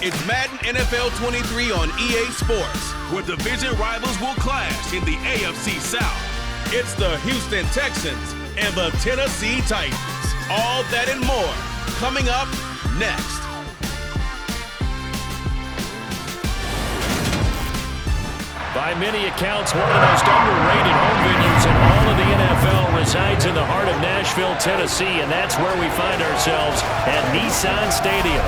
It's Madden NFL 23 on EA Sports, where division rivals will clash in the AFC South. It's the Houston Texans and the Tennessee Titans. All that and more coming up next. By many accounts, one of the most underrated home venues in all of the NFL resides in the heart of Nashville, Tennessee, and that's where we find ourselves at Nissan Stadium.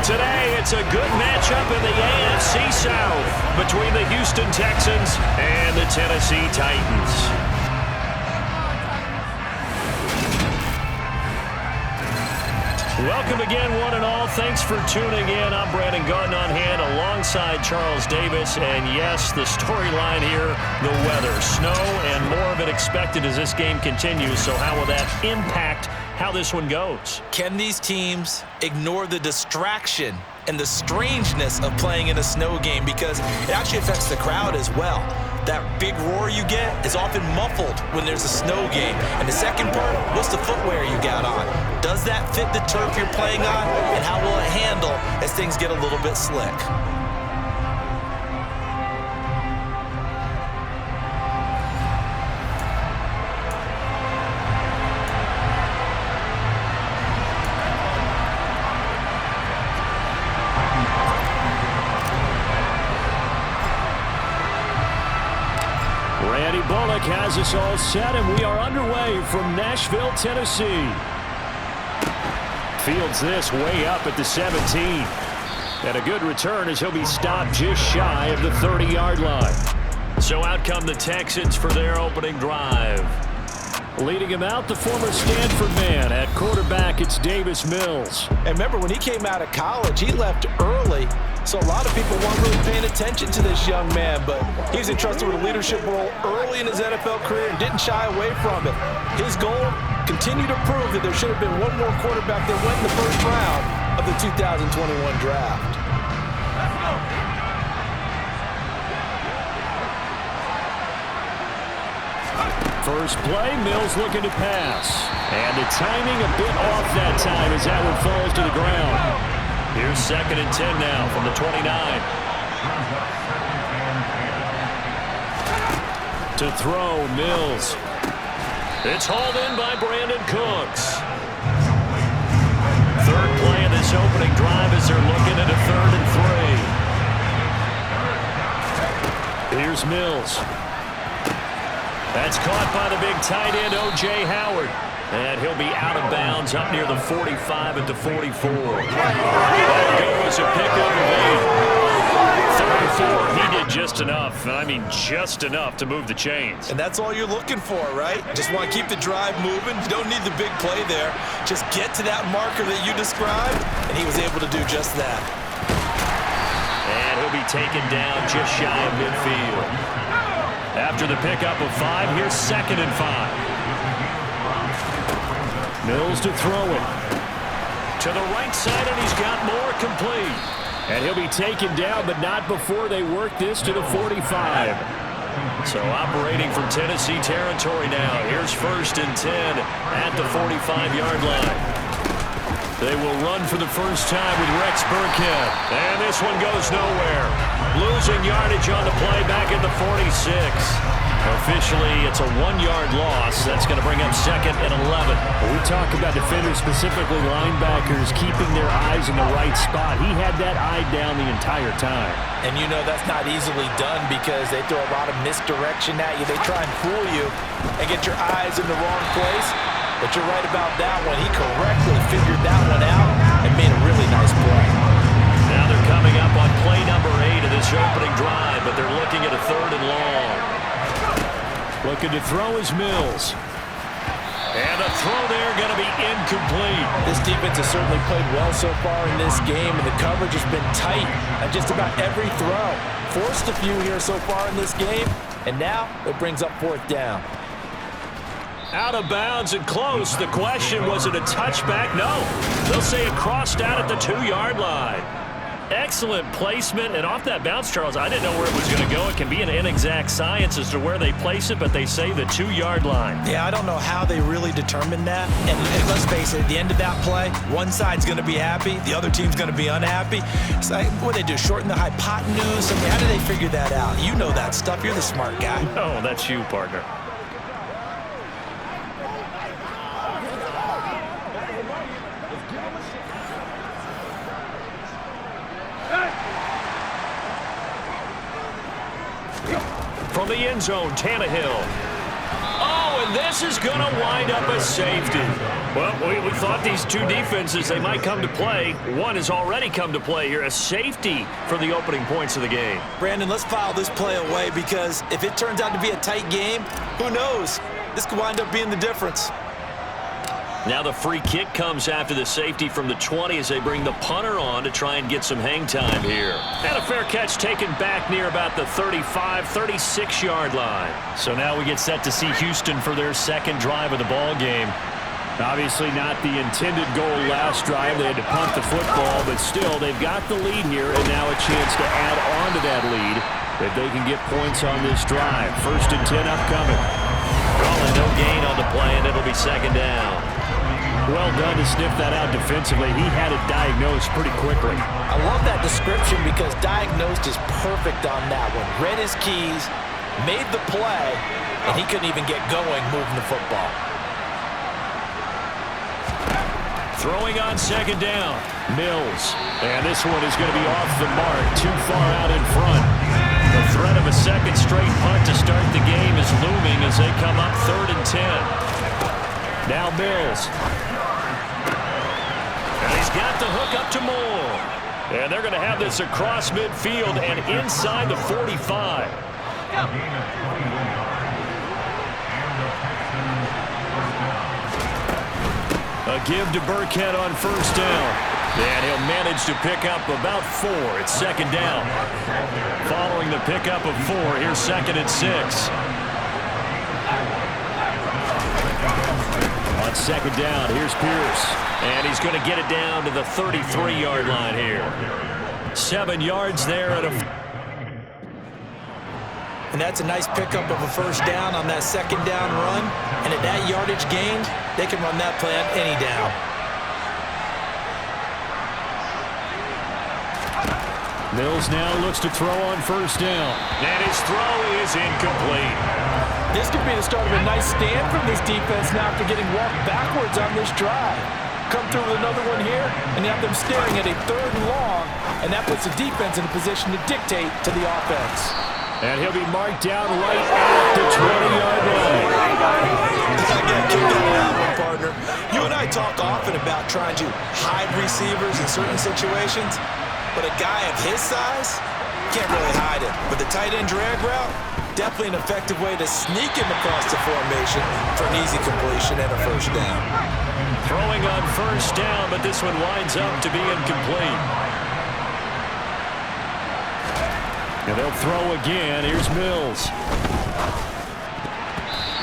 Today, it's a good matchup in the AFC South between the Houston Texans and the Tennessee Titans. Welcome again, one and all. Thanks for tuning in. I'm Brandon Garden on hand alongside Charles Davis. And yes, the storyline here, the weather, snow, and more of it expected as this game continues. So how will that impact how this one goes? Can these teams ignore the distraction and the strangeness of playing in a snow game? Because it actually affects the crowd as well. That big roar you get is often muffled when there's a snow game. And the second part, what's the footwear you got on? Does that fit the turf you're playing on? And how will it handle as things get a little bit slick? Randy Bullock has us all set, and we are underway from Nashville, Tennessee. Fields this way up at the 17. And a good return as he'll be stopped just shy of the 30-yard line. So out come the Texans for their opening drive. Leading him out, the former Stanford man. At quarterback, it's Davis Mills. And remember, when he came out of college, he left early. So a lot of people weren't really paying attention to this young man, but he was entrusted with a leadership role early in his NFL career and didn't shy away from it. His goal, continue to prove that there should have been one more quarterback that went in the first round of the 2021 draft. First play, Mills looking to pass. And the timing a bit off that time as that one falls to the ground. Here's 2nd and 10 now from the 29. To throw, Mills. It's hauled in by Brandon Cooks. Third play of this opening drive as they're looking at a 3rd and 3. Here's Mills. That's caught by the big tight end, O.J. Howard. And he'll be out of bounds up near the 45 at the 44. That goes a pickup of 8. 34, he did just enough. I mean, just enough to move the chains. And that's all you're looking for, right? Just want to keep the drive moving. You don't need the big play there. Just get to that marker that you described, and he was able to do just that. And he'll be taken down just shy of midfield. After the pickup of 5, here's 2nd and 5. Mills to throw it. To the right side, and he's got more complete. And he'll be taken down, but not before they work this to the 45. So operating from Tennessee territory now. Here's 1st and 10 at the 45-yard line. They will run for the first time with Rex Burkhead. And this one goes nowhere. Losing yardage on the play back at the 46. Officially, it's a 1-yard loss. That's going to bring up 2nd and 11. We talk about defenders, specifically linebackers, keeping their eyes in the right spot. He had that eye down the entire time. And you know that's not easily done because they throw a lot of misdirection at you. They try and fool you and get your eyes in the wrong place. But you're right about that one. He correctly figured that one out and made a really nice play. Now they're coming up on play number 8 of this opening drive, but they're looking at a 3rd and long. Looking to throw is Mills. And a throw there going to be incomplete. This defense has certainly played well so far in this game, and the coverage has been tight on just about every throw. Forced a few here so far in this game, and now it brings up 4th down. Out of bounds and close. The question, was it a touchback? No. They'll say it crossed out at the 2-yard line. Excellent placement, and off that bounce, Charles, I didn't know where it was going to go. It can be an inexact science as to where they place it, but they say the 2-yard line. Yeah, I don't know how they really determined that. And let's face it, at the end of that play, one side's going to be happy, the other team's going to be unhappy. It's like, what do they do, shorten the hypotenuse? I mean, how do they figure that out? You know that stuff. You're the smart guy. Oh, that's you, partner. From the end zone, Tannehill. Oh, and this is going to wind up a safety. Well, we thought these two defenses, they might come to play. One has already come to play here, a safety for the opening points of the game. Brandon, let's file this play away because if it turns out to be a tight game, who knows? This could wind up being the difference. Now the free kick comes after the safety from the 20 as they bring the punter on to try and get some hang time here. And a fair catch taken back near about the 35, 36-yard line. So now we get set to see Houston for their second drive of the ball game. Obviously not the intended goal last drive. They had to punt the football, but still they've got the lead here and now a chance to add on to that lead if they can get points on this drive. 1st and 10 upcoming. Calling no gain on the play, and it'll be second down. Well done to sniff that out defensively. He had it diagnosed pretty quickly. I love that description because diagnosed is perfect on that one. Read his keys, made the play, and he couldn't even get going moving the football. Throwing on second down, Mills. And this one is going to be off the mark, too far out in front. The threat of a second straight punt to start the game is looming as they come up 3rd and 10. Now Mills. And he's got the hook up to Moore. And they're going to have this across midfield and inside the 45. A give to Burkhead on 1st down. And he'll manage to pick up about 4. It's 2nd down. Following the pickup of 4, here's 2nd and 6. On 2nd down, here's Pierce. And he's going to get it down to the 33-yard line here. 7 yards there at a... And that's a nice pickup of a 1st down on that 2nd down run. And at that yardage gained, they can run that play on any down. Mills now looks to throw on 1st down. And his throw is incomplete. This could be the start of a nice stand from this defense now after getting walked backwards on this drive. Come through with another one here, and you have them staring at a 3rd and long, and that puts the defense in a position to dictate to the offense. And he'll be marked down right at the 20-yard line. I get kicked out of that one, partner. You and I talk often about trying to hide receivers in certain situations, but a guy of his size can't really hide it. But the tight end drag route, definitely an effective way to sneak him across the formation for an easy completion and a 1st down. Throwing on 1st down, but this one winds up to be incomplete. And they'll throw again. Here's Mills.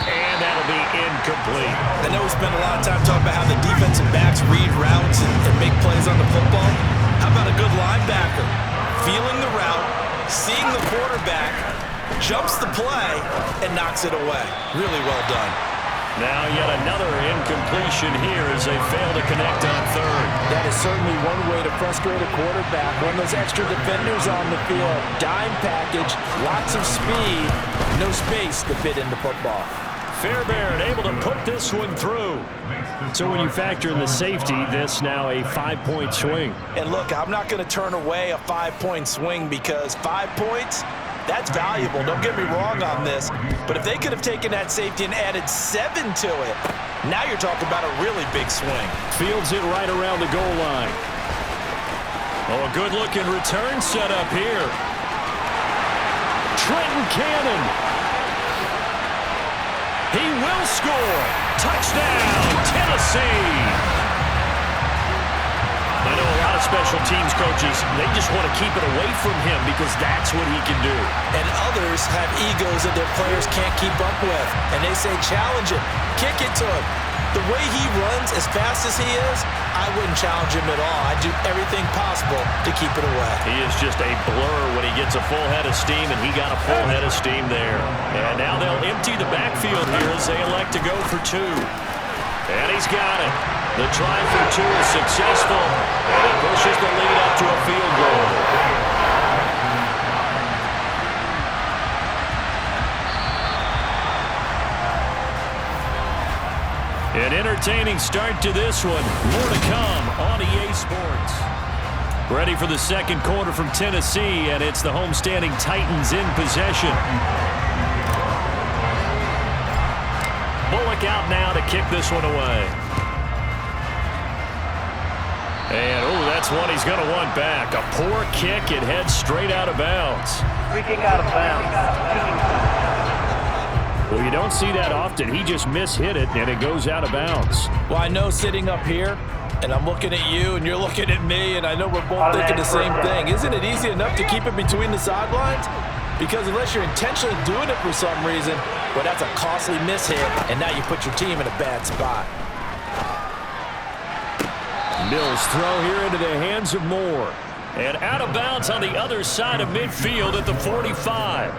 And that'll be incomplete. I know we spent a lot of time talking about how the defensive backs read routes and make plays on the football. How about a good linebacker? Feeling the route, seeing the quarterback, jumps the play, and knocks it away. Really well done. Now yet another incompletion here as they fail to connect on 3rd. That is certainly one way to frustrate a quarterback. Run those extra defenders on the field. Dime package, lots of speed, no space to fit into football. Fairbairn able to put this one through. So when you factor in the safety, this now a 5-point swing. And look, I'm not going to turn away a 5-point swing because 5 points, that's valuable. Don't get me wrong on this. But if they could have taken that safety and added 7 to it, now you're talking about a really big swing. Fields it right around the goal line. Oh, a good-looking return set up here. Trenton Cannon. He will score. Touchdown, Tennessee. I know a lot of special teams coaches, they just want to keep it away from him because that's what he can do. And others have egos that their players can't keep up with. And they say, challenge him, kick it to him, The way he runs, as fast as he is, I wouldn't challenge him at all. I'd do everything possible to keep it away. He is just a blur when he gets a full head of steam, and he got a full head of steam there. And now they'll empty the backfield here as they elect to go for 2. And he's got it. The try for 2 is successful, and it pushes the lead up to a field goal. An entertaining start to this one. More to come on EA Sports. Ready for the second quarter from Tennessee, and it's the homestanding Titans in possession. Bullock out now to kick this one away. And, oh, that's one he's going to want back. A poor kick. It heads straight out of bounds. Free kick out of bounds. Well, you don't see that often. He just mishit it, and it goes out of bounds. Well, I know sitting up here, and I'm looking at you, and you're looking at me, and I know we're both thinking the same thing. Isn't it easy enough to keep it between the sidelines? Because unless you're intentionally doing it for some reason, well, that's a costly mishit, and now you put your team in a bad spot. Mills throw here into the hands of Moore. And out of bounds on the other side of midfield at the 45.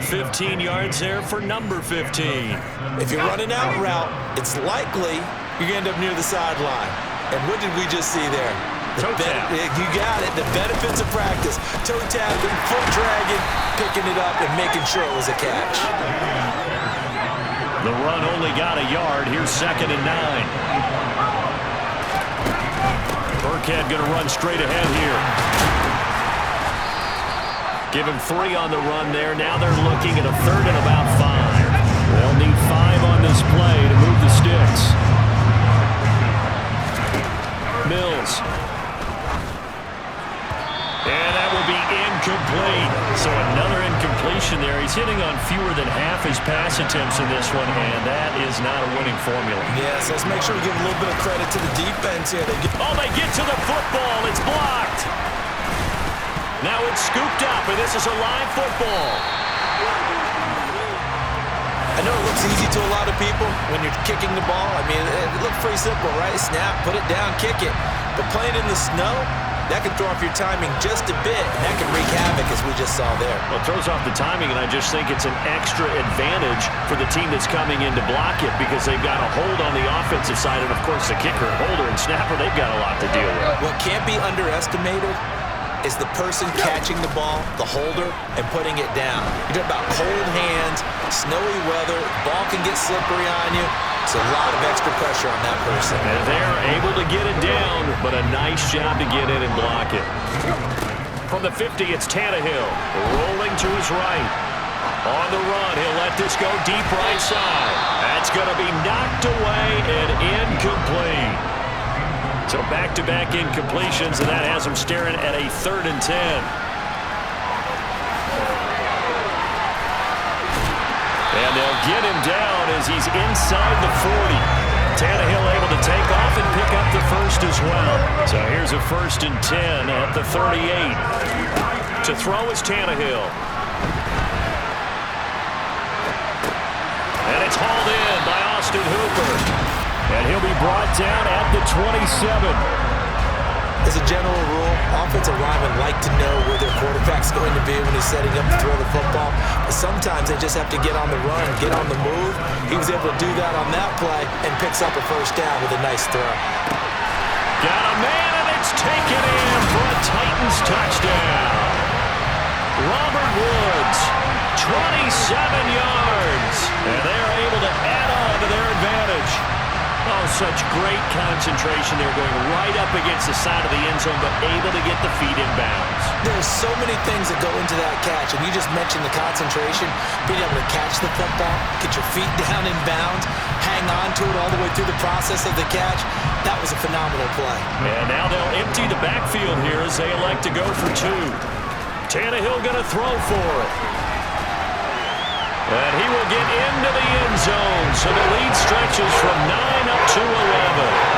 15 yards there for number 15. If you're running out route, it's likely you're going to end up near the sideline. And what did we just see there? Toe tap. You got it. The benefits of practice. Toe tapping, foot dragging, picking it up, and making sure it was a catch. The run only got a yard. Here's 2nd and 9. Burkhead going to run straight ahead here. Give him 3 on the run there. Now they're looking at a 3rd and about 5. They'll need 5 on this play to move the sticks. Mills. And that will be incomplete. So another incompletion there. He's hitting on fewer than half his pass attempts in this one, and that is not a winning formula. Yes, let's make sure we give a little bit of credit to the defense here. They get to the football. It's blocked. Now it's scooped up, and this is a live football. I know it looks easy to a lot of people when you're kicking the ball. I mean, it looks pretty simple, right? Snap, put it down, kick it. But playing in the snow, that can throw off your timing just a bit, and that can wreak havoc, as we just saw there. Well, it throws off the timing, and I just think it's an extra advantage for the team that's coming in to block it because they've got a hold on the offensive side, and, of course, the kicker, holder, and snapper, they've got a lot to deal with. What can't be underestimated is the person catching the ball, the holder, and putting it down. You're talking about cold hands, snowy weather, ball can get slippery on you. It's a lot of extra pressure on that person. And they're able to get it down, but a nice job to get in and block it. From the 50, it's Tannehill, rolling to his right. On the run, he'll let this go deep right side. That's going to be knocked away and incomplete. So back-to-back incompletions, and that has them staring at a 3rd and 10. And they'll get him down as he's inside the 40. Tannehill able to take off and pick up the first as well. So here's a 1st and 10 at the 38. To throw is Tannehill. And it's hauled in by Austin Hooper. And he'll be brought down at the 27. As a general rule, offensive linemen like to know where their quarterback's going to be when he's setting up to throw the football. But sometimes they just have to get on the run, get on the move. He was able to do that on that play and picks up a 1st down with a nice throw. Got a man, and it's taken in for a Titans touchdown. Robert Woods, 27 yards. And they're able to add on to their advantage. Oh, such great concentration. They're going right up against the side of the end zone, but able to get the feet in bounds. There's so many things that go into that catch, and you just mentioned the concentration, being able to catch the football, get your feet down in bounds, hang on to it all the way through the process of the catch. That was a phenomenal play. And now they'll empty the backfield here as they elect to go for 2. Tannehill going to throw for it. And he will get into the end zone. So the lead stretches from 9 up to 11.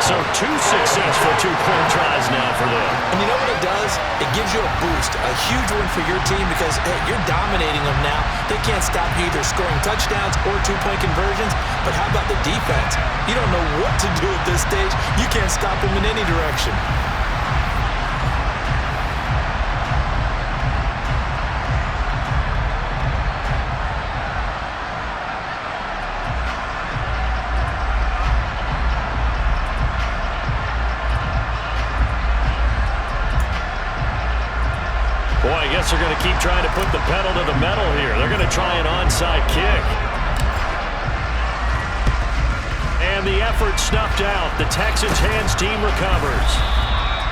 So 2 successful two-point tries now for them. And you know what it does? It gives you a boost, a huge win for your team because, hey, you're dominating them now. They can't stop you either scoring touchdowns or two-point conversions. But how about the defense? You don't know what to do at this stage. You can't stop them in any direction. Boy, I guess they're going to keep trying to put the pedal to the metal here. They're going to try an onside kick. And the effort snuffed out. The Texans' hands team recovers.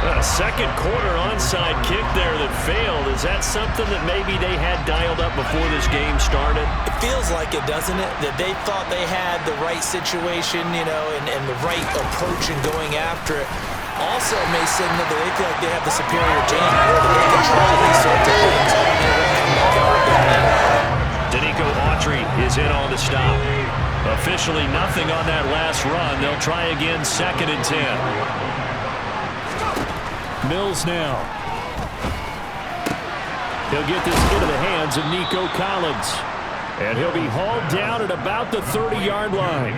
A second quarter onside kick there that failed. Is that something that maybe they had dialed up before this game started? It feels like it, doesn't it? That they thought they had the right situation, and the right approach in going after it. Also may signal that they feel like they have the superior team, that they can try these sorts of things and overcome that kind of Danico Autry is in on the stop. Officially nothing on that last run. They'll try again, 2nd and 10. Mills now. He'll get this into the hands of Nico Collins. And he'll be hauled down at about the 30-yard line.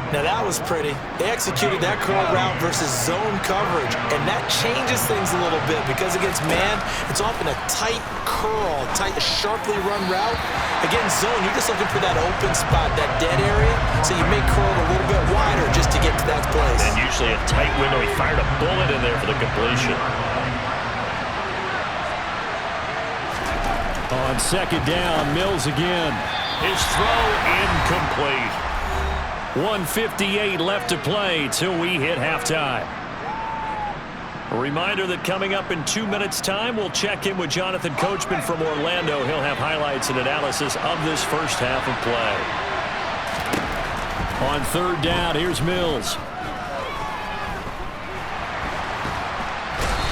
Now that was pretty. They executed that curl route versus zone coverage, and that changes things a little bit because against man, it's often a tight curl, tight, sharply run route. Against zone, you're just looking for that open spot, that dead area, so you may curl a little bit wider just to get to that place. And usually a tight window. He fired a bullet in there for the completion. On 2nd down, Mills again. His throw incomplete. 1:58 left to play till we hit halftime. A reminder that coming up in 2 minutes' time, we'll check in with Jonathan Coachman from Orlando. He'll have highlights and analysis of this first half of play. On 3rd down, here's Mills.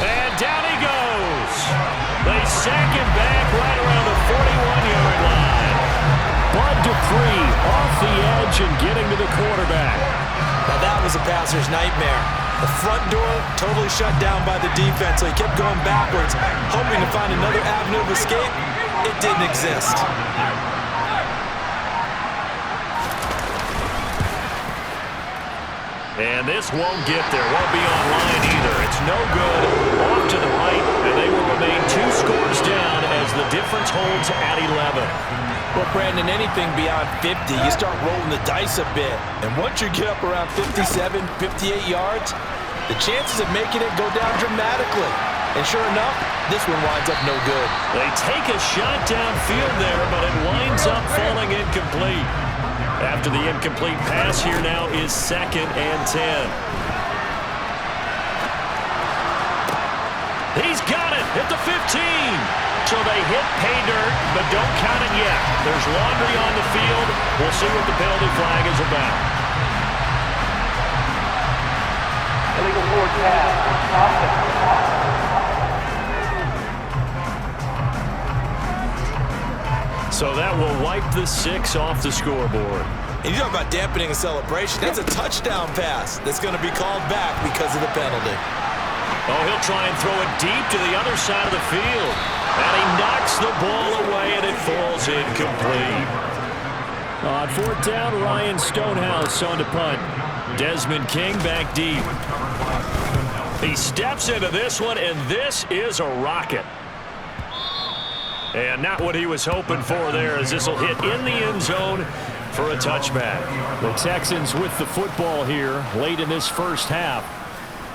And down he goes. They sack him back right around the 41-yard line. Bud Dupree off the edge and getting to the quarterback. Now that was a passer's nightmare. The front door totally shut down by the defense, so he kept going backwards, hoping to find another avenue of escape. It didn't exist. And this won't get there. Won't be online either. It's no good. Off to the right, and they will remain 2 scores down as the difference holds at 11. Well, Brandon, anything beyond 50, you start rolling the dice a bit. And once you get up around 57, 58 yards, the chances of making it go down dramatically. And sure enough, this one winds up no good. They take a shot downfield there, but it winds up falling incomplete. After the incomplete pass, here now is 2nd and 10. He's got it at the 15. So they hit pay dirt, but don't count it yet. There's laundry on the field. We'll see what the penalty flag is about. Illegal forward pass. So that will wipe the 6 off the scoreboard. And you talk about dampening a celebration. That's a touchdown pass that's going to be called back because of the penalty. Oh, he'll try and throw it deep to the other side of the field. And he knocks the ball away, and it falls incomplete. On 4th down, Ryan Stonehouse on to punt. Desmond King back deep. He steps into this one, and this is a rocket. And not what he was hoping for there, as this will hit in the end zone for a touchback. The Texans with the football here late in this first half.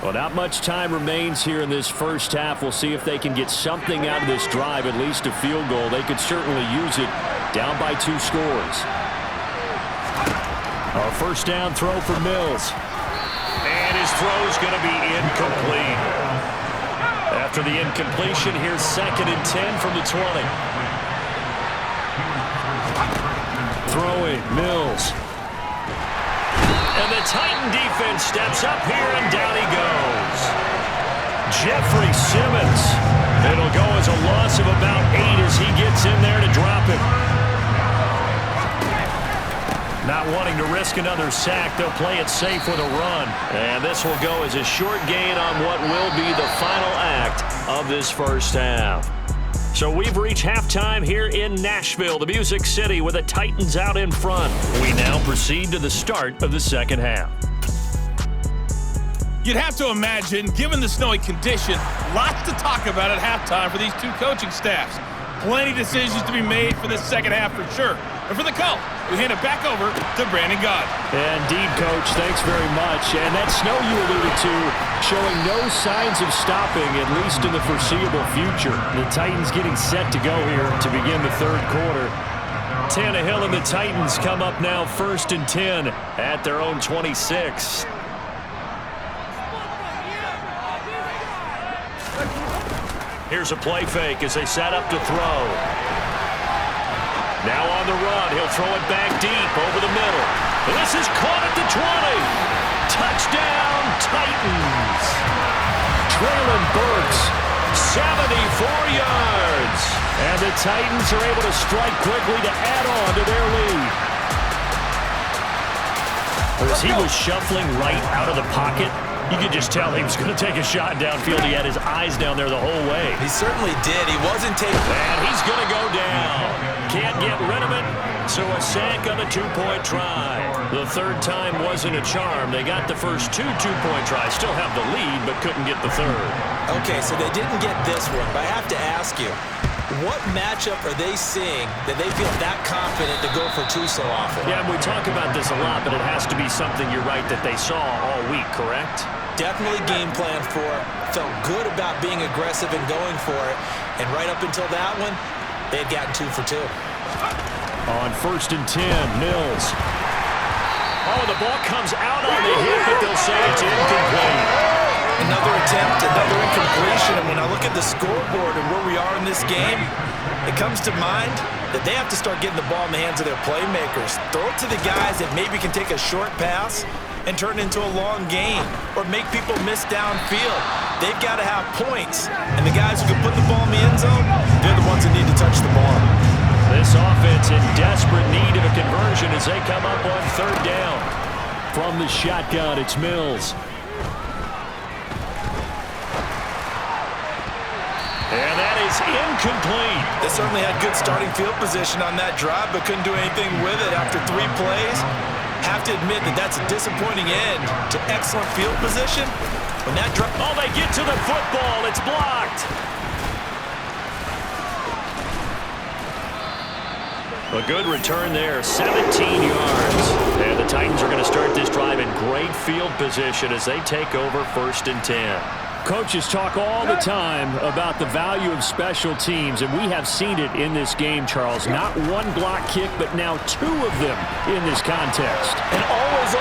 Well, not much time remains here in this first half. We'll see if they can get something out of this drive, at least a field goal. They could certainly use it down by 2 scores. A first down throw for Mills. And his throw is going to be incomplete. After the incompletion, here's 2nd and 10 from the 20. Throwing, Mills. And the Titan defense steps up here, and down he goes. Jeffrey Simmons. It'll go as a loss of about 8 as he gets in there to drop him. Not wanting to risk another sack, they'll play it safe with a run. And this will go as a short gain on what will be the final act of this first half. So we've reached halftime here in Nashville, the Music City, with the Titans out in front. We now proceed to the start of the second half. You'd have to imagine, given the snowy condition, lots to talk about at halftime for these two coaching staffs. Plenty decisions to be made for this second half for sure. And for the call, we hand it back over to Brandon God. Indeed, Coach. Thanks very much. And that snow you alluded to showing no signs of stopping, at least in the foreseeable future. The Titans getting set to go here to begin the third quarter. Tannehill and the Titans come up now 1st and 10 at their own 26. Here's a play fake as they set up to throw. Now on the run, he'll throw it back deep over the middle. And this is caught at the 20. Touchdown, Titans. Traylon Burks, 74 yards. And the Titans are able to strike quickly to add on to their lead. As he was shuffling right out of the pocket, you could just tell he was going to take a shot downfield. He had his eyes down there the whole way. He certainly did. He wasn't taking... And he's going to go down. Can't get rid of it, so a sack on the two-point try. The third time wasn't a charm. They got the first two two-point tries. Still have the lead, but couldn't get the third. Okay, so they didn't get this one, but I have to ask you, what matchup are they seeing that they feel that confident to go for two so often? Yeah, we talk about this a lot, but it has to be something, you're right, that they saw all week, correct? Definitely game plan for it. Felt good about being aggressive and going for it. And right up until that one, they had gotten 2 for 2. On 1st and 10, Mills. Oh, the ball comes out on the hit, but they'll say it's incomplete. Another attempt, another incompletion. And when I look at the scoreboard and where we are in this game, it comes to mind that they have to start getting the ball in the hands of their playmakers. Throw it to the guys that maybe can take a short pass and turn it into a long gain or make people miss downfield. They've got to have points. And the guys who can put the ball in the end zone, they're the ones that need to touch the ball. This offense in desperate need of a conversion as they come up on 3rd down. From the shotgun, it's Mills. And that is incomplete. They certainly had good starting field position on that drive, but couldn't do anything with it after 3 plays. Have to admit that that's a disappointing end to excellent field position. When that drive... Oh, they get to the football. It's blocked. A good return there, 17 yards. And the Titans are going to start this drive in great field position as they take over 1st and 10. Coaches talk all the time about the value of special teams, and we have seen it in this game, Charles. Not one block kick, but now 2 of them in this context. And always,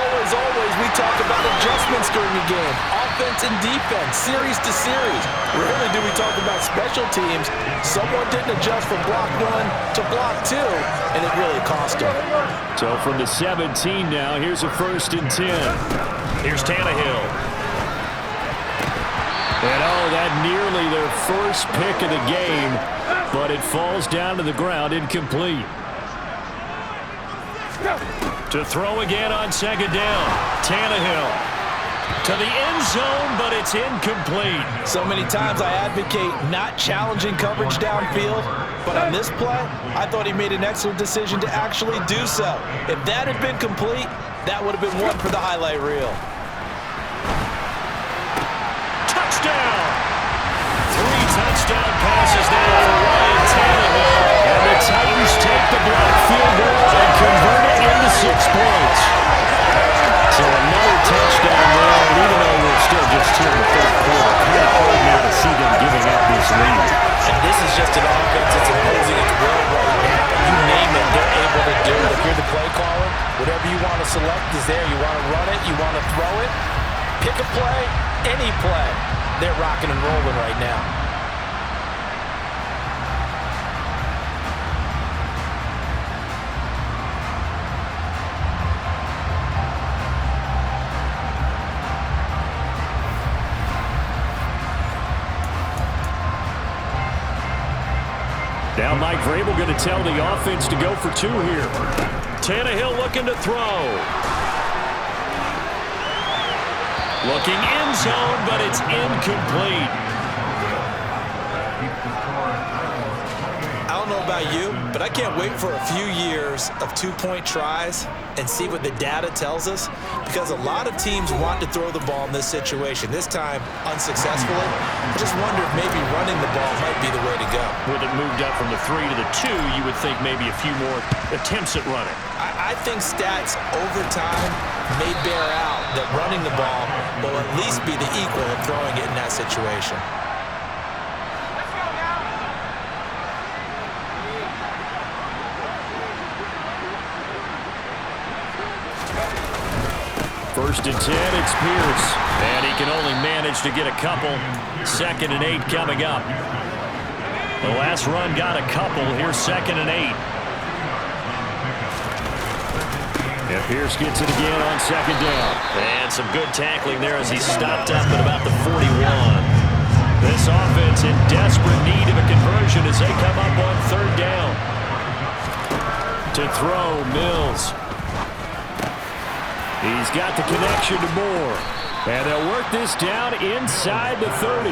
we talk about adjustments during the game. Offense and defense, series to series. Rarely do we talk about special teams. Someone didn't adjust from block 1 to block 2, and it really cost them. So from the 17 now, here's a 1st and 10. Here's Tannehill. And oh, that nearly their first pick of the game, but it falls down to the ground incomplete. To throw again on 2nd down, Tannehill. To the end zone, but it's incomplete. So many times I advocate not challenging coverage downfield, but on this play, I thought he made an excellent decision to actually do so. If that had been complete, that would have been one for the highlight reel. Touchdown! 3 touchdown passes there for Ryan Tannehill. And the Titans take the block field goal and convert it into 6 points. So another touchdown there, and even though we're still just here in the 3rd quarter, kind of hard now to see them giving up this lead. And this is just an offense that's imposing its will right now. You name it, they're able to do it. If you're the play caller, whatever you want to select is there. You want to run it, you want to throw it, pick a play, any play. They're rocking and rolling right now. Now Mike Vrabel going to tell the offense to go for 2 here. Tannehill looking to throw. Looking end zone, but it's incomplete. I don't know about you, but I can't wait for a few years of two-point tries and see what the data tells us, because a lot of teams want to throw the ball in this situation, this time unsuccessfully. I just wonder if maybe running the ball might be the way to go. With it moved up from the 3 to the 2, you would think maybe a few more attempts at running. I think stats over time may bear out that running the ball will at least be the equal of throwing it in that situation. First and 10, it's Pierce. And he can only manage to get a couple. 2nd and 8 coming up. The last run got a couple. Here's 2nd and 8. And Pierce gets it again on 2nd down. And some good tackling there as he stopped up at about the 41. This offense in desperate need of a conversion as they come up on 3rd down. To throw, Mills. He's got the connection to Moore. And they'll work this down inside the 30.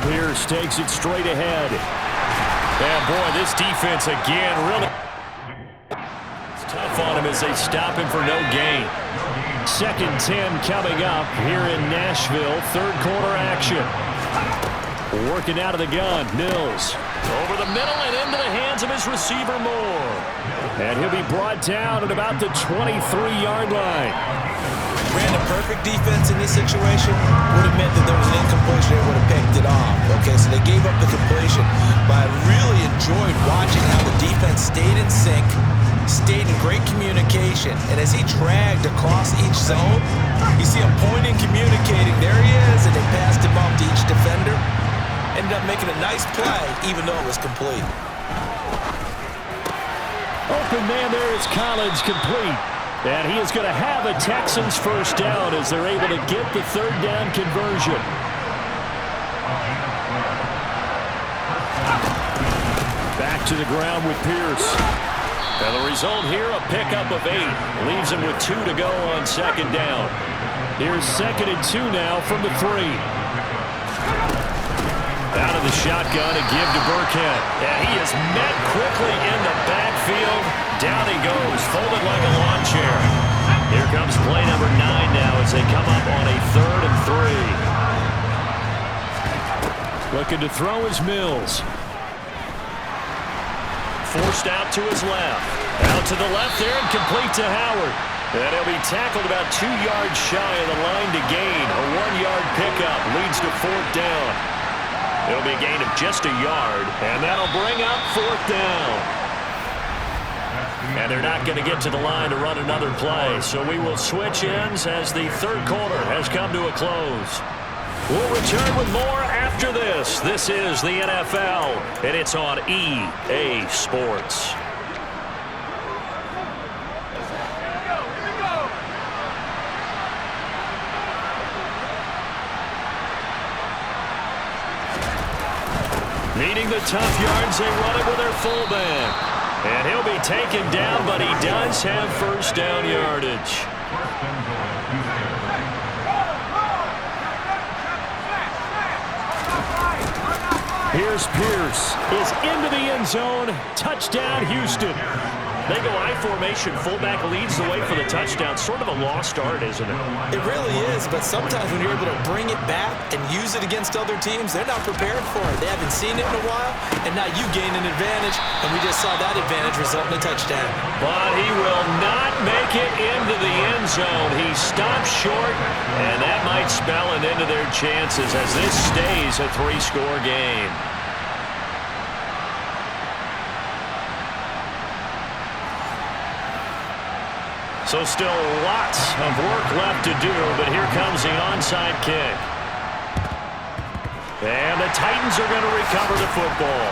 Pierce takes it straight ahead. And boy, this defense again really tough on him as they stop him for no gain. 2nd 10 coming up here in Nashville. 3rd quarter action. Working out of the gun, Mills. Over the middle and into the hands of his receiver, Moore. And he'll be brought down at about the 23-yard line. Ran a perfect defense in this situation. Would have meant that there was an incompletion. They would have picked it off. Okay, so they gave up the completion. But I really enjoyed watching how the defense stayed in sync, stayed in great communication. And as he dragged across each zone, you see him pointing, communicating. There he is, and they passed him off to each defender. Ended up making a nice play, even though it was complete. Open man there is Collins, complete. And he is going to have a Texans first down as they're able to get the 3rd down conversion. Back to the ground with Pierce. And the result here, a pickup of 8. Leaves him with 2 to go on 2nd down. Here's 2nd and 2 now from the 3. Out of the shotgun, a give to Burkhead. And he is met quickly in the backfield. Down he goes, folded like a lawn chair. Here comes play number 9 now as they come up on a 3rd and 3. Looking to throw is Mills. Forced out to his left. Out to the left there and complete to Howard. And he'll be tackled about 2 yards shy of the line to gain. A 1-yard pickup leads to 4th down. It'll be a gain of just a yard, and that'll bring up 4th down. And they're not going to get to the line to run another play, so we will switch ends as the 3rd quarter has come to a close. We'll return with more after this. This is the NFL, and it's on EA Sports. Needing the tough yards, they run it with their fullback. And he'll be taken down, but he does have first down yardage. Here's Pierce. Is into the end zone. Touchdown, Houston. They go I formation. Fullback leads the way for the touchdown. Sort of a lost art, isn't it? It really is, but sometimes when you're able to bring it back and use it against other teams, they're not prepared for it. They haven't seen it in a while, and now you gain an advantage, and we just saw that advantage result in a touchdown. But he will not make it into the end zone. He stops short, and that might spell an end to their chances as this stays a 3-score game. So still lots of work left to do, but here comes the onside kick. And the Titans are going to recover the football.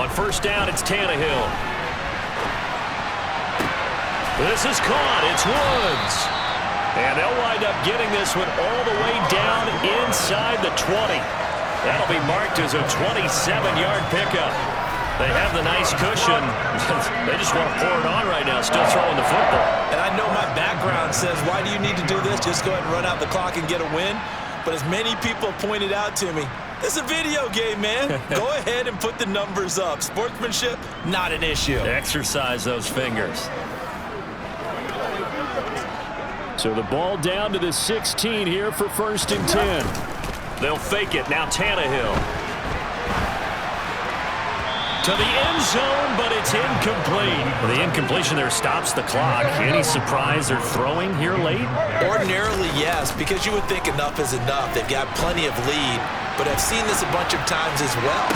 on first down, it's Tannehill. This is caught. It's Woods. And they'll wind up getting this one all the way down inside the 20. That'll be marked as a 27-yard pickup. They have the nice cushion. They just want to pour it on right now, still throwing the football. And I know my background says, why do you need to do this? Just go ahead and run out the clock and get a win. But as many people pointed out to me, this is a video game, man. Go ahead and put the numbers up. Sportsmanship, not an issue. Exercise those fingers. So the ball down to the 16 here for 1st and 10. They'll fake it. Now Tannehill. To the end zone, but it's incomplete. Well, the incompletion there stops the clock. Any surprise they're throwing here late? Ordinarily, yes, because you would think enough is enough. They've got plenty of lead, but I've seen this a bunch of times as well.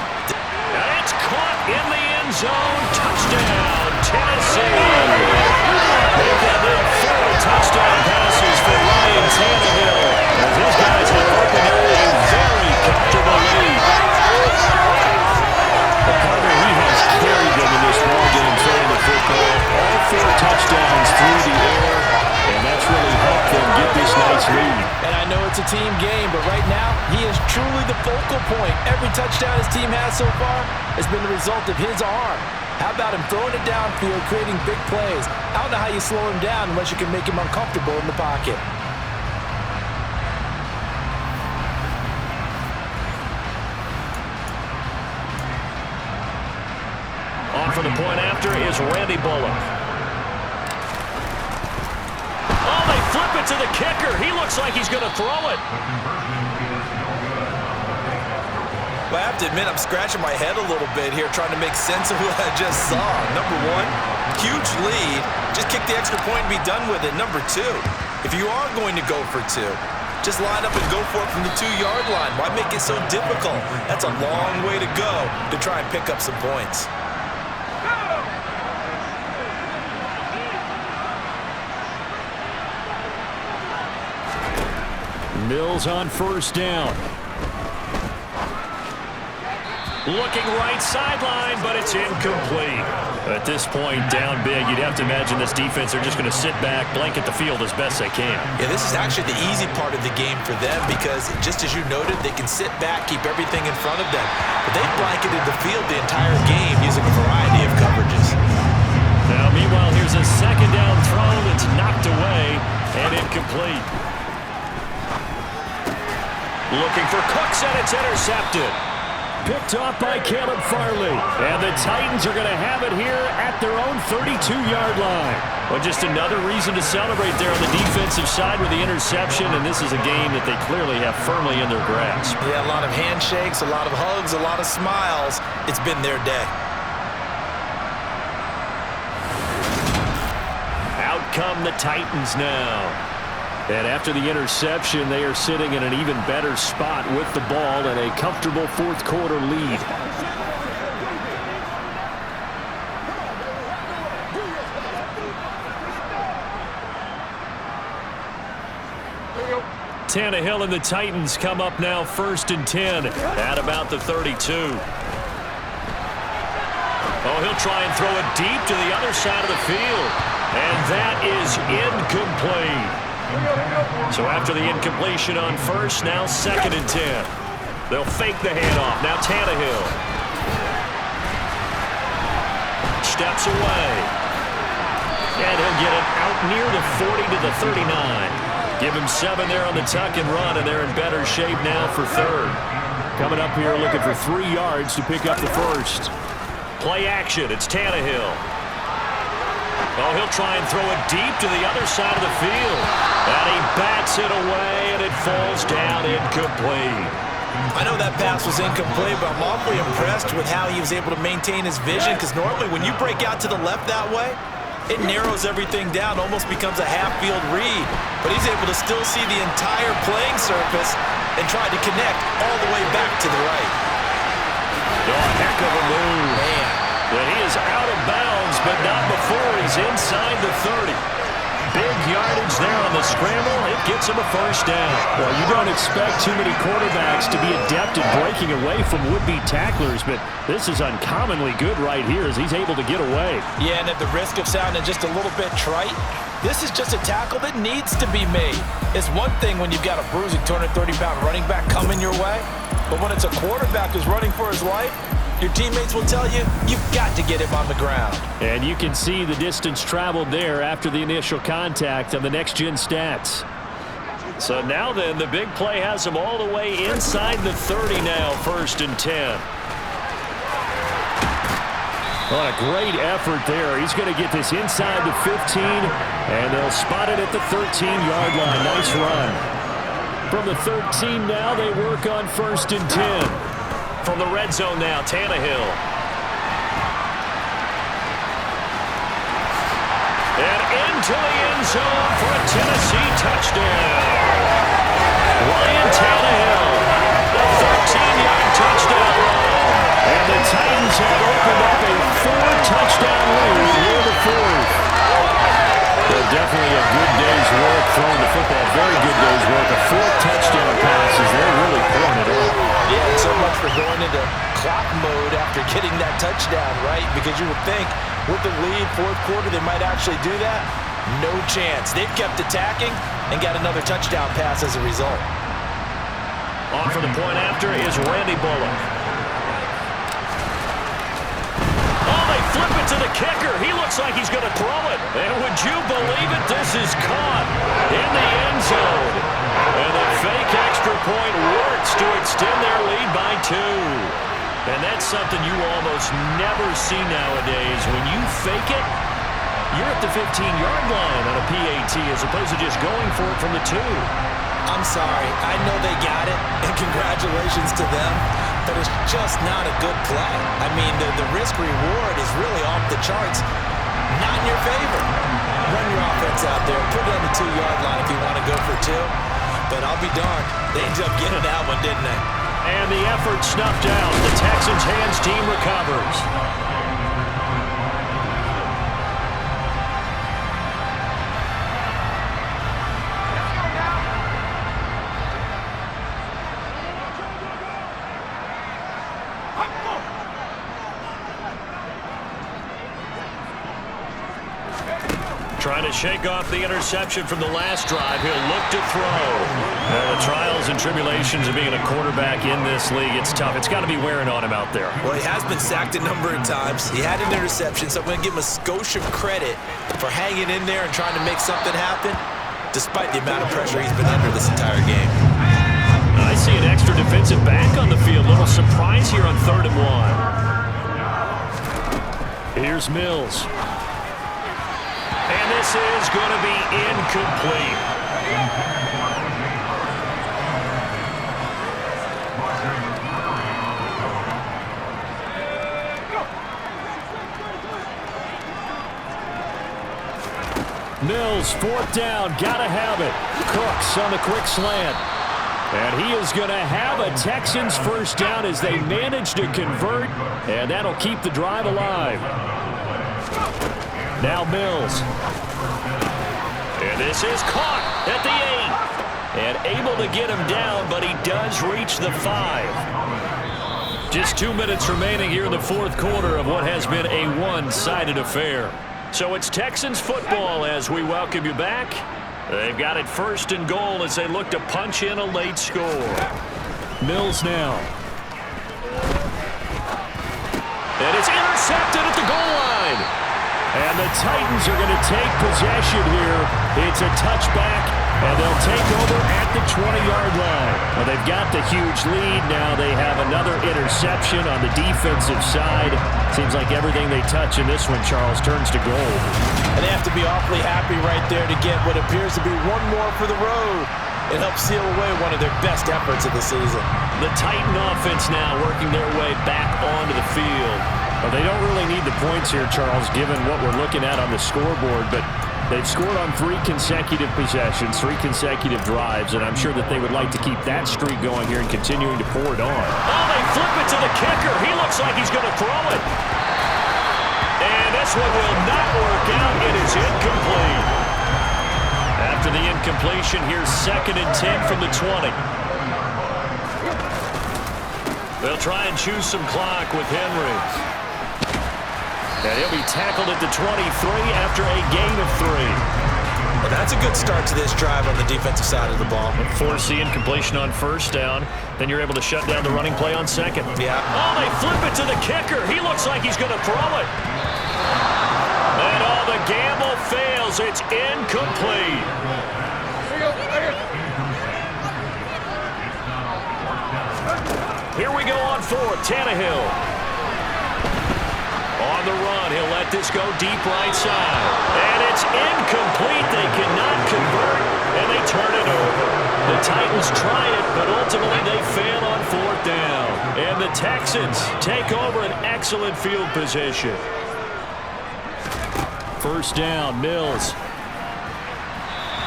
And it's caught in the end zone. Touchdown, Tennessee. They've got now 4 touchdown passes for Ryan Tannehill, as his guys have opened a very comfortable lead. Carried them in this ball game, throwing the football. All 4 touchdowns through the air, and that's really helped them get this nice lead. And I know it's a team game, but right now, he is truly the focal point. Every touchdown his team has so far has been the result of his arm. How about him throwing it downfield, creating big plays? I don't know how you slow him down unless you can make him uncomfortable in the pocket. For the point after is Randy Bullock. Oh, they flip it to the kicker. He looks like he's going to throw it. Well, I have to admit, I'm scratching my head a little bit here trying to make sense of what I just saw. Number 1, huge lead. Just kick the extra point and be done with it. Number 2, if you are going to go for 2, just line up and go for it from the 2-yard line. Why make it so difficult? That's a long way to go to try and pick up some points. Mills on first down. Looking right sideline, but it's incomplete. At this point, down big, you'd have to imagine this defense, they're just going to sit back, blanket the field as best they can. Yeah, this is actually the easy part of the game for them because, just as you noted, they can sit back, keep everything in front of them. But they blanketed the field the entire game using a variety of coverages. Now, meanwhile, here's a second down throw that's knocked away and incomplete. Looking for Cooks, and it's intercepted. Picked off by Caleb Farley. And the Titans are going to have it here at their own 32-yard line. Well, just another reason to celebrate there on the defensive side with the interception, and this is a game that they clearly have firmly in their grasp. Yeah, a lot of handshakes, a lot of hugs, a lot of smiles. It's been their day. Out come the Titans now. And after the interception, they are sitting in an even better spot with the ball and a comfortable 4th quarter lead. Tannehill and the Titans come up now 1st and 10 at about the 32. Oh, he'll try and throw it deep to the other side of the field. And that is incomplete. So after the incompletion on first, now 2nd and 10. They'll fake the handoff. Now Tannehill. Steps away. And he'll get it out near the 40 to the 39. Give him 7 there on the tuck and run, and they're in better shape now for 3rd. Coming up here looking for 3 yards to pick up the first. Play action. It's Tannehill. Oh, he'll try and throw it deep to the other side of the field. And he bats it away, and it falls down incomplete. I know that pass was incomplete, but I'm awfully impressed with how he was able to maintain his vision, because normally when you break out to the left that way, it narrows everything down, almost becomes a half-field read. But he's able to still see the entire playing surface and try to connect all the way back to the right. Oh, a heck of a move. Man. But he is out of bounds, but not before he's inside the 30. Big yardage there on the scramble. It gets him a first down. Well, you don't expect too many quarterbacks to be adept at breaking away from would-be tacklers, but this is uncommonly good right here as he's able to get away. Yeah, and at the risk of sounding just a little bit trite, this is just a tackle that needs to be made. It's one thing when you've got a bruising 230-pound running back coming your way, but when it's a quarterback who's running for his life, your teammates will tell you, you've got to get him on the ground. And you can see the distance traveled there after the initial contact on the next-gen stats. So now then, the big play has him all the way inside the 30 now, 1st and 10. What a great effort there. He's going to get this inside the 15, and they'll spot it at the 13-yard line. Nice run. From the 13 now, they work on 1st and 10. From the red zone now, Tannehill. And into the end zone for a Tennessee touchdown. Ryan Tannehill, a 13-yard touchdown run. And the Titans have opened up a 4-touchdown lead near the 4th. Well, definitely a good day's work throwing the football. Very good day's work. A 4-touchdown passes. They're really pulling it off. Yeah, and so much for going into clock mode after getting that touchdown, right? Because you would think with the lead, 4th quarter, they might actually do that. No chance. They've kept attacking and got another touchdown pass as a result. On for the point after is Randy Bullock. Oh, they flip it to the kicker. He looks like he's going to throw it. And would you believe it? This is caught in the end zone. And the fake extra point works to extend their lead by 2. And that's something you almost never see nowadays. When you fake it, you're at the 15-yard line on a PAT as opposed to just going for it from the 2. I'm sorry. I know they got it, and congratulations to them, but it's just not a good play. I mean, the risk-reward is really off the charts. Not in your favor. Run your offense out there. Put it on the 2-yard line if you want to go for 2. But I'll be darned. They ended up getting that one, didn't they? And the effort snuffed out. The Texans' hands team recovers. Trying to shake off the interception from the last drive. He'll look to throw. Now, the trials and tribulations of being a quarterback in this league, it's tough. It's got to be wearing on him out there. Well, he has been sacked a number of times. He had an interception, so I'm going to give him a skosh of credit for hanging in there and trying to make something happen, despite the amount of pressure he's been under this entire game. I see an extra defensive back on the field. Little surprise here on 3rd and 1. Here's Mills. And this is going to be incomplete. Mills, 4th down, gotta have it. Cooks on the quick slant. And he is going to have a Texans 1st down as they manage to convert, and that'll keep the drive alive. Now Mills. And this is caught at the 8. And able to get him down, but he does reach the 5. Just 2 minutes remaining here in the 4th quarter of what has been a one-sided affair. So it's Texans football as we welcome you back. They've got it 1st and goal as they look to punch in a late score. Mills now. And it's intercepted at the goal line. And the Titans are going to take possession here. It's a touchback, and they'll take over at the 20-yard line. Well, they've got the huge lead. Now they have another interception on the defensive side. Seems like everything they touch in this one, Charles, turns to gold. And they have to be awfully happy right there to get what appears to be one more for the road. It helps seal away one of their best efforts of the season. The Titan offense now working their way back onto the field. Well, they don't really need the points here, Charles, given what we're looking at on the scoreboard, but they've scored on 3 consecutive possessions, 3 consecutive drives, and I'm sure that they would like to keep that streak going here and continuing to pour it on. Oh, they flip it to the kicker. He looks like he's going to throw it. And this one will not work out. It is incomplete. After the incompletion, here's 2nd and 10 from the 20. They'll try and choose some clock with Henry. And he'll be tackled at the 23 after a gain of 3. Well, that's a good start to this drive on the defensive side of the ball. Force the incompletion on 1st down. Then you're able to shut down the running play on 2nd. Yeah. Oh, they flip it to the kicker. He looks like he's going to throw it. And the gamble fails. It's incomplete. Here we go on 4th. Tannehill. On the run, he'll let this go deep right side. And it's incomplete. They cannot convert, and they turn it over. The Titans try it, but ultimately they fail on 4th down. And the Texans take over an excellent field position. 1st down, Mills.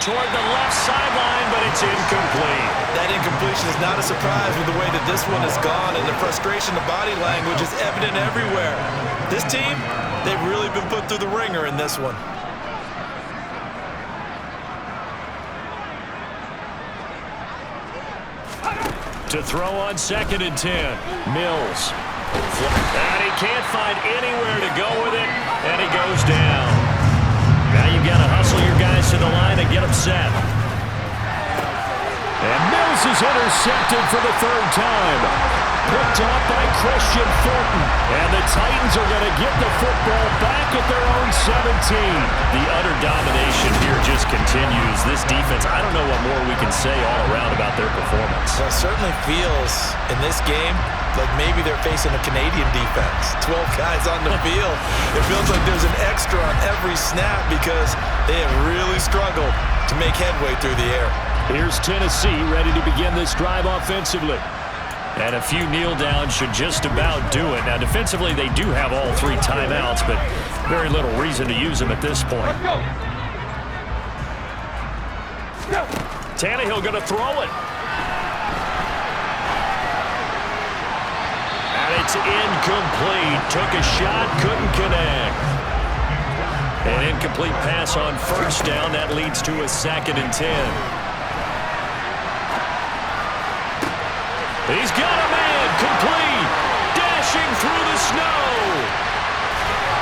Toward the left sideline, but it's incomplete. That incompletion is not a surprise with the way that this one has gone, and the frustration of body language is evident everywhere. This team, they've really been put through the ringer in this one. To throw on 2nd and 10, Mills. And he can't find anywhere to go with it, and he goes down. Now you've got to hustle your guys to the line and get them set. And Mills is intercepted for the 3rd time. Picked off by Christian Fulton. And the Titans are going to get the football back at their own 17. The utter domination here just continues. This defense, I don't know what more we can say all around about their performance. Well, it certainly feels in this game like maybe they're facing a Canadian defense. 12 guys on the field. It feels like there's an extra on every snap because they have really struggled to make headway through the air. Here's Tennessee ready to begin this drive offensively. And a few kneel downs should just about do it. Now, defensively, they do have all 3 timeouts, but very little reason to use them at this point. Tannehill going to throw it. And it's incomplete. Took a shot, couldn't connect. An incomplete pass on 1st down. That leads to a 2nd and 10. He's got a man, complete, dashing through the snow.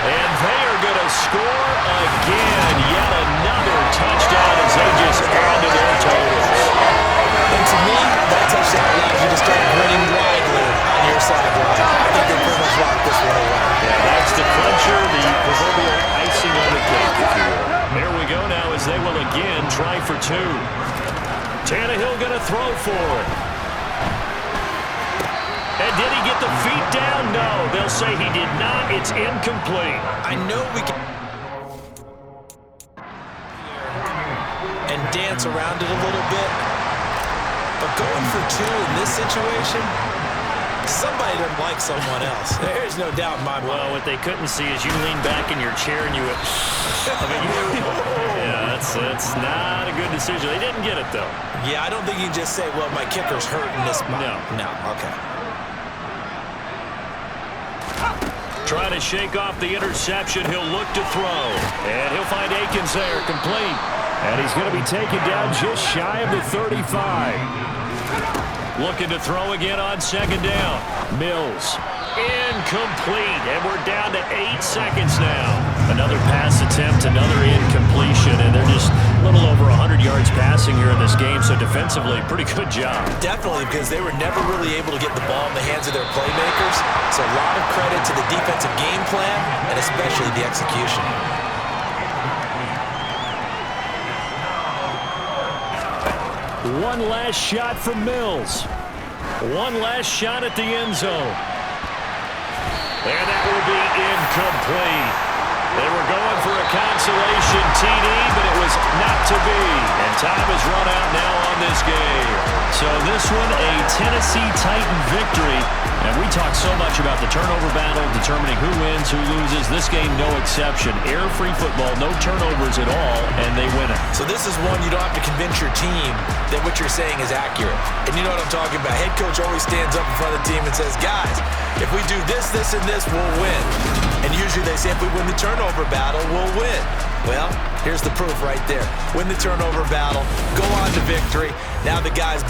And they are going to score again. Yet another touchdown as they just add to their totals. And to me, that touchdown allows you to start grinning widely on your sideline. I think they pretty much locked this one away. Yeah, that's the clincher, the proverbial icing on the cake, if you will. Here we go now as they will again try for 2. Tannehill going to throw for it. And did he get the feet down? No, they'll say he did not. It's incomplete. I know we can and dance around it a little bit, but going for 2 in this situation, somebody doesn't like someone else. There's no doubt in my mind. Well, what they couldn't see is you lean back in your chair and you went, yeah, that's not a good decision. They didn't get it, though. Yeah, I don't think you can just say, well, my kicker's hurting this spot. No, okay. Trying to shake off the interception. He'll look to throw. And he'll find Akins there, complete. And he's going to be taken down just shy of the 35. Looking to throw again on 2nd down. Mills. Incomplete. And we're down to 8 seconds now. Another pass attempt, another incompletion. And they're just a little over 100 yards passing here in this game. So defensively, pretty good job. Definitely, because they were never really able to get the ball in the hands of their playmakers. So a lot of credit to the defensive game plan and especially the execution. One last shot from Mills. One last shot at the end zone. And that will be incomplete. They were going for a consolation TD, but it was not to be. And time has run out now on this game. So this one, a Tennessee Titan victory. And we talk so much about the turnover battle, determining who wins, who loses. This game, no exception. Air-free football, no turnovers at all, and they win it. So this is one you don't have to convince your team that what you're saying is accurate. And you know what I'm talking about. Head coach always stands up in front of the team and says, guys, if we do this, this, and this, we'll win. And usually they say if we win the turnover battle, we'll win. Well, here's the proof right there. Win the turnover battle, go on to victory. Now the guys